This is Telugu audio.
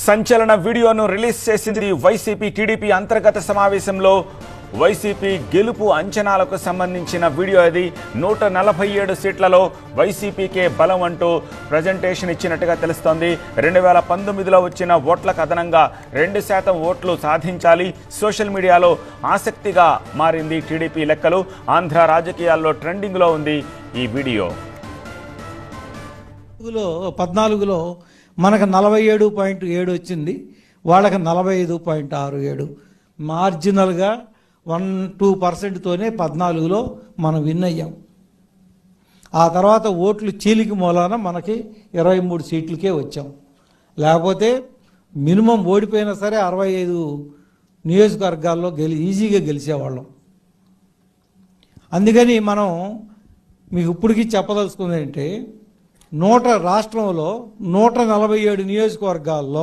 సంచలన వీడియోను రిలీజ్ చేసింది వైసీపీ టీడీపీ అంతర్గత సమావేశంలో వైసీపీ గెలుపు అంచనాలకు సంబంధించిన వీడియో ఇది. 147 సీట్లలో వైసీపీకే బలం అంటూ ప్రజెంటేషన్ ఇచ్చినట్టుగా తెలుస్తోంది. 2019లో వచ్చిన ఓట్లకు అదనంగా 2% ఓట్లు సాధించాలి. సోషల్ మీడియాలో ఆసక్తిగా మారింది టీడీపీ లెక్కలు. ఆంధ్ర రాజకీయాల్లో ట్రెండింగ్లో ఉంది ఈ వీడియో. 14లో మనకు 47.7 వచ్చింది, వాళ్ళకి 45.67. మార్జినల్గా 1-2%తోనే 14లో మనం విన్ అయ్యాం. ఆ తర్వాత ఓట్లు చీలిక మూలాన మనకి 23 సీట్లకే వచ్చాం. లేకపోతే మినిమం ఓడిపోయినా సరే 65 నియోజకవర్గాల్లో ఈజీగా గెలిచేవాళ్ళం. అందుకని మనం మీకు ఇప్పటికీ చెప్పదలుచుకుంది ఏంటంటే రాష్ట్రంలో 147 నియోజకవర్గాల్లో